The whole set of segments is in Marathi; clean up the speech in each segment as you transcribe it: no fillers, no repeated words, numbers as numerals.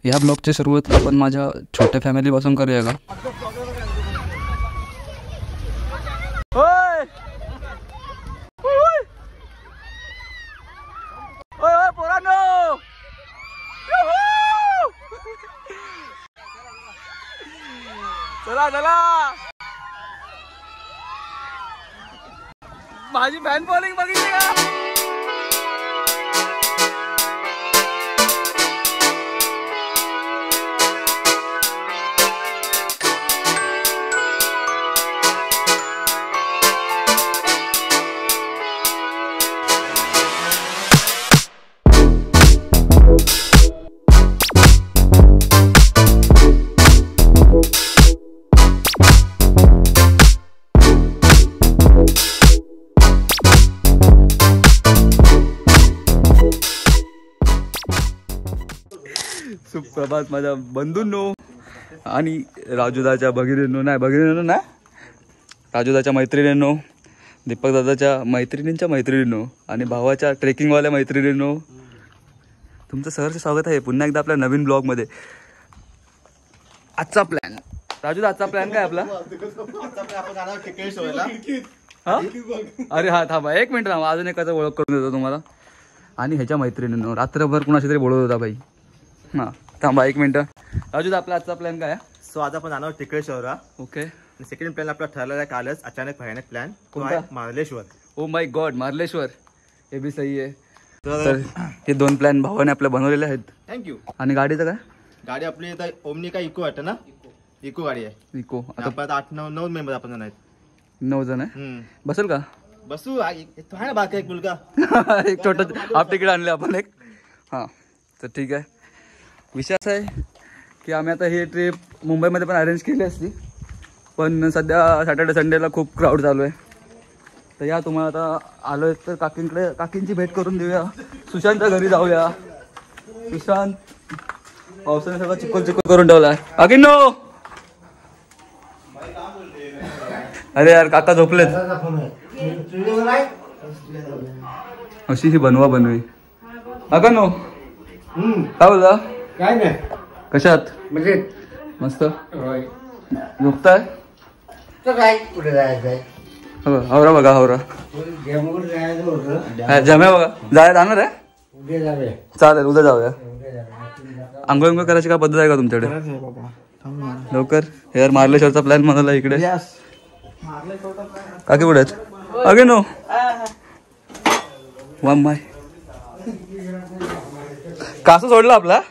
या ब्लॉगची सुरुवात आपण माझ्या छोट्या फॅमिलीपासून करूया का? चला चला, माझी फॅन बॉलिंग बघितली का? सुप्रभात माझ्या बंधूंनो आणि राजूदाच्या भगिनींनो, नाही भगिनींनो ना, राजूदाच्या मैत्रिणींनो, दीपक दादाच्या मैत्रिणींच्या मैत्रिणींनो आणि भावाच्या ट्रेकिंगवाल्या मैत्रिणींनो, तुमचं सहर्ष स्वागत आहे पुन्हा एकदा आपल्या नवीन ब्लॉगमध्ये. आजचा प्लॅन राजूदा, आजचा प्लॅन काय आपला? अरे हा थांबा एक मिनिट थांबा, अजून एकाचा ओळख करून देतो तुम्हाला. आणि ह्याच्या मैत्रिणींनो, रात्रभर कुणाशी तरी बोलत होता भाई. हां थांबा एक मिनटं. राजूदा आपला आजचा प्लॅन काय आहे? सो आज आपण जाणार टिकळेश्वरला. ओके. सेकंड प्लॅन आपला ठरलेला आहे कालच, अचानक भयानक प्लॅन. कोणता? Marleshwar. Oh my God, Marleshwar. हे बी सही आहे. तर हे दोन प्लॅन भावाने आपल्या बनवलेले आहेत. थँक्यू. आणि गाडीचं काय? गाडी आपली आता ओमनी का इको वाटतं ना, इको गाडी आहे. इको. आता 8-9 मेंबर आपण आहेत. 9 जण आहे. बसेल का? बसू तो आहे ना बाकी एक मुलगा. एक छोटं हाफ तिकीट आणले आपण एक. हां तर ठीक आहे. विषय असा आहे की आम्ही आता ही ट्रिप मुंबईमध्ये पण अरेंज केली असती, पण सध्या सॅटर्डे संडेला खूप क्राऊड चालू आहे. तर या तुम्हाला आता आलो आहे तर काकींकडे, काकींची भेट करून देऊया. सुशांतच्या घरी जाऊया. सुशांत पावसाने सगळं चिखल चिखल करून ठेवला आहे. काकींनो, अरे यार काका झोपलेत. अशी ही बनवा बनवी. काकांनो काय बोलता? काय नाही, कशात? म्हणजे मस्त झोपताय? काय कुठे जायचंय? आवरा बघा, आवरा. गेमवर जायचं होतं, जम्या बघा. जाणार आहे? उद्या जाऊया. चालेल, उद्या जाऊया. आंघोळ आंघोळ करायची काय पद्धत आहे का तुमच्याकडे? लवकर. यार मार्लेश्वरचा प्लॅन म्हणाला इकडे. काकी कुठे आहेत? अगे नो वा माय, कासं सोडला आपला.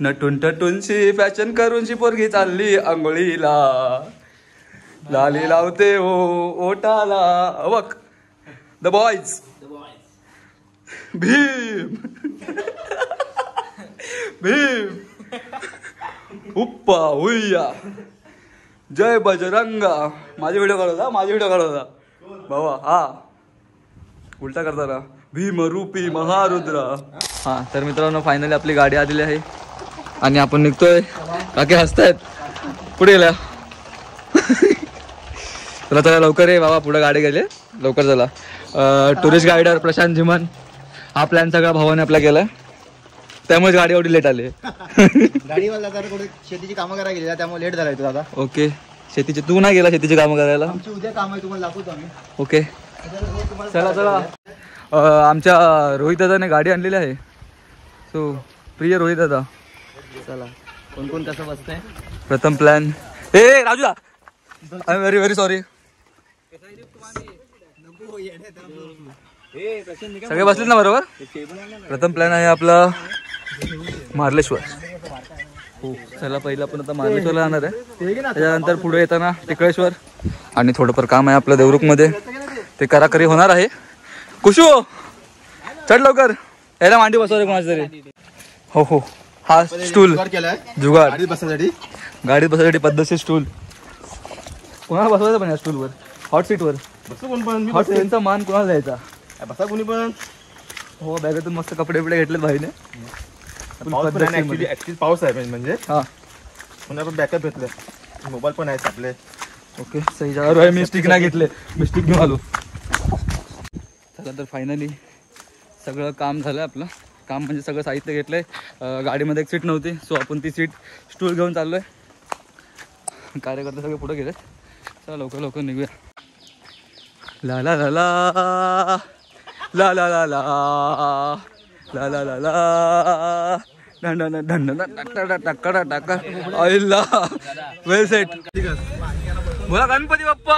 नटून टटूनशी फॅशन करूनशी पोरगी चालली आंघोळीला, लाली लावते ओ ओटाला. अवक द बॉयज, भीम भीम उप्पा हुय्या, जय बजरंगा. माझे व्हिडिओ काढवता, माझे व्हिडिओ काढवता भावा. हा उलटा करता ना. भीम रूपी महारुद्र. हां तर मित्रांनो, फायनली आपली गाडी आलेली आहे आणि आपण निघतोय. काकी हसतायत. पुढे गेल्या. चला चला लवकर आहे बाबा, पुढे गाडी गेले, लवकर चला. Tourist guider Prashant Jhiman. हा प्लॅन सगळा भावाने आपला केलाय, त्यामुळे गाडी एवढी लेट आली. गाडीवाला जरा कुठे शेतीची कामं करायला गेला, त्यामुळे लेट झाला दादा. ओके. शेतीची तू नाही गेला शेतीची कामं करायला? आमची उद्या काम आहे, तुम्हाला दाखवतो आम्ही. ओके चला चला. आमच्या रोहित दादाने गाडी आणलेली आहे. सो प्रिय रोहित दादा, चला कोण कोण कसं बसतंय. प्रथम प्लॅन. ए राजूदा, I am very very sorry. सगळे बसलेत ना बरोबर? प्रथम प्लॅन आहे आपला मार्लेश्वर. हो चला, पहिला आपण आता मार्लेश्वरला जाणार आहे, त्याच्यानंतर पुढे येताना टिकळेश्वर आणि थोडंफार काम आहे आपलं देवरुखमध्ये, ते कराकरी होणार आहे. कुशू चढ लवकर. याला मांडी बसवले कोणाच तरी. हो हो. हा स्टूल जुगाड, गाडीत बसायसाठी पद्धतशीर स्टूल. कोणाला बसवायचं पण या स्टूलवर, हॉट सीटवर. हॉट सीटचा मान कोणाला द्यायचा? बसा कोणी पण. हो बॅगेतून मस्त कपडे बिपडे घेतलेत भाईने. पाऊस आहे म्हणजे. हा पुन्हा आपण बॅकअप घेतलं, मोबाईल पण आहेत आपले. ओके सही जागा. मी स्टिक नाही घेतले, मी स्टिक घेऊन आलो. चला तर फायनली सगळं काम झालं आपलं. काम म्हणजे सगळं साहित्य घेतलं आहे. गाडीमध्ये एक सीट नव्हती, सो आपण ती सीट स्टूल घेऊन चाललो आहे. कार्यकर्ते सगळे पुढे गेलेत. चला लवकर लवकर निघूया. ला ला ला ला ला ला ला ला ला ला ला ला ढंढ ढंढ टाका टाका आईला वेल सेट. बोला गणपती बाप्पा.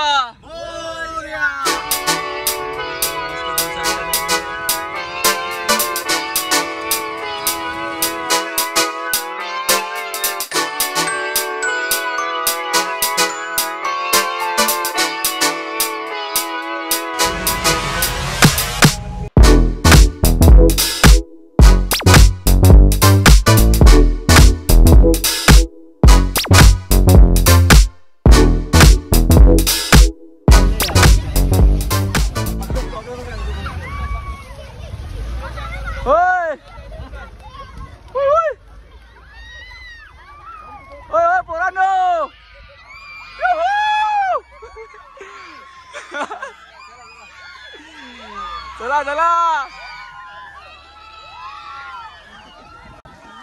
चला चला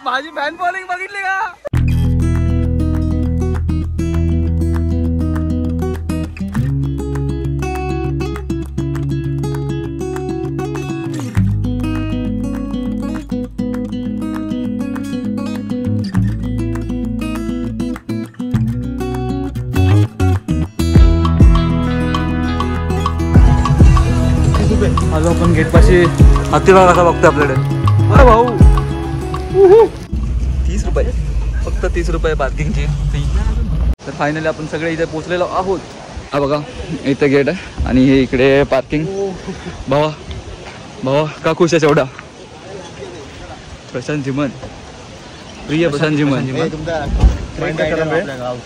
माझी फॅन बॉलिंग बघितली का? आलो आपण गेट पाशी. हत्तीला कसा बघतोय आपल्याकडे. अरे भाऊ 30 रुपये, फक्त 30 रुपये पार्किंगची फी. तर फायनली आपण सगळे इथे पोचलेलो आहोत. हा बघा इथे गेट आहे आणि हे इकडे पार्किंग. भावा भावा का खुश आहे एवढा? प्रशांत जिमन, प्रिय प्रशांत जिमन.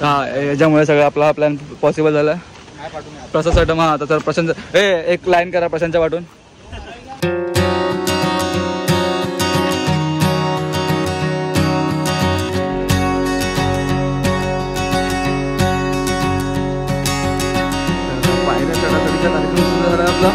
हा याच्यामुळे सगळं आपला प्लॅन पॉसिबल झाला. प्रसाद साठी हा आता तर प्रशांत एक लाईन करा प्रशांतच्या वाटून. पायऱ्या चढाचढीचा कार्यक्रम सुरू झाला आपला.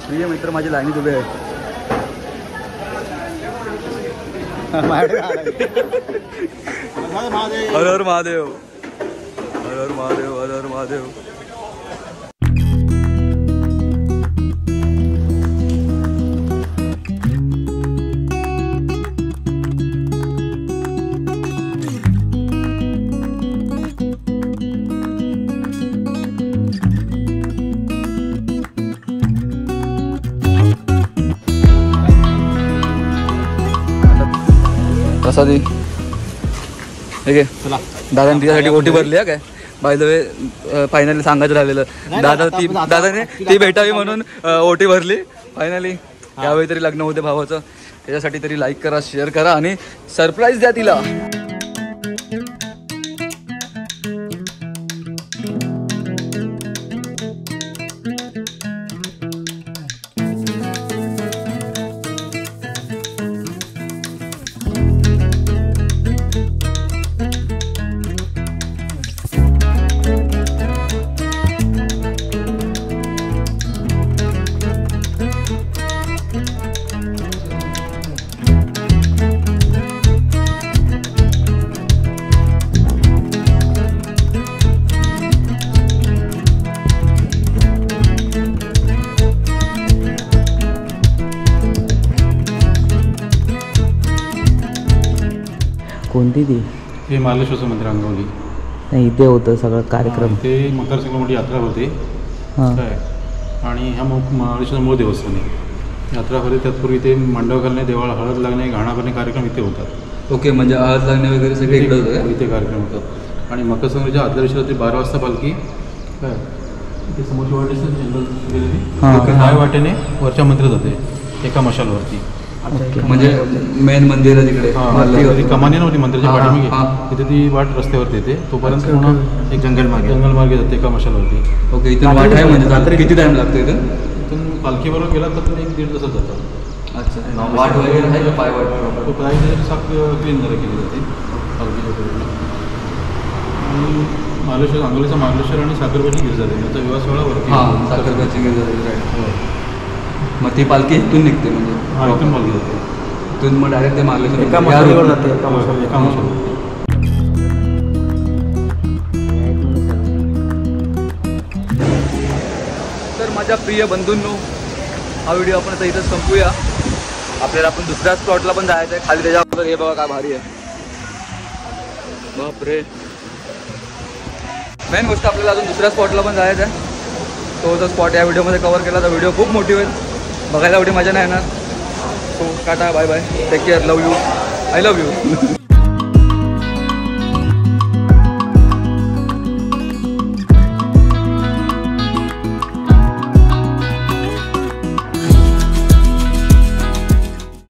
प्रिय मित्र माझी लाईनीत उभे आहेत. हर हर महादेव, हर हर महादेव, हर हर महादेव. प्रसादी ठीक आहे. दादाने तिच्यासाठी ओटी भरली आहे काय? बाय द वे फायनली सांगायचं राहिलेलं. दादाने ती भेटावी म्हणून ओटी भरली फायनली. यावेळी तरी लग्न होते भावाचं, त्याच्यासाठी तरी लाईक करा, शेअर करा आणि सरप्राईज द्या तिला. कोणती ती? हे मार्लेश्वरचं मंदिर अंगवली. नाही इथे होतं सगळं कार्यक्रम. ते मकर संक्रांती यात्रा होते काय. आणि ह्या मार्लेश्वर मूळ देवस्थान आहे. यात्रा होते त्यातपूर्वी ते मंडप घालणे, देवाला हळद लागणे, घाणा करणे कार्यक्रम इथे होतात. ओके, म्हणजे हळद लागणे वगैरे सगळे इकडे होतं. इथे कार्यक्रम होतात. आणि मकर संक्रांतीच्या आदल्या दिवशी रात्री 12 वाजता पालखी काय ते समोरची वाट दिसते जंगल गेलेली हां. डाव्या वाटेने वरच्या मंदिरात जाते एका मशालवरती. म्हणजे मेन मंदिर आहे तिकडे ती कमानी नव्हती मंदिराच्या हां, पाठीमागे हां. तिथे ती वाट रस्त्यावरती येते तोपर्यंत पुन्हा एक जंगल मार्गे जाते एका मशालवरती. ओके इथून वाट आहे म्हणजे रात्री किती टाइम लागतो इथं? इथून पालखीबरोबर गेला तर तुम्ही 1-1.5 तासात जातात. अच्छा वाट वगैरे आहे का पाय वाट तो पायी साफ क्लीन जरा केली जाते पालखीच्या बरोबर. आणि महाबळेश्वर सांगोलीचा महाबळेश्वर आणि साखरबाची गिरजा आहे त्याचा विवाह सोहळा वरती हां साखरबाची राईट. मग ती पालखी इथून निघते म्हणजे हा इथून पालखी जाते इथून मग डायरेक्ट ते मार्लेश्वर एका मशालीवर जाते एका मशालीवर. तर माझ्या प्रिय बंधूंनो हा व्हिडिओ आपण आता इथं संपूया. आपल्याला आपण दुसऱ्या स्पॉटला पण जायचं आहे खाली त्याच्यावर. हे बघा काय भारी आहे बापरे. मेन गोष्ट आपल्याला अजून दुसऱ्या स्पॉटला पण जायचं आहे. तो जर स्पॉट या व्हिडिओमध्ये कव्हर केला तर व्हिडिओ खूप मोठी होईल. बघायला एवढी मजा नाही येणार. So tata bye bye take care love you I love you.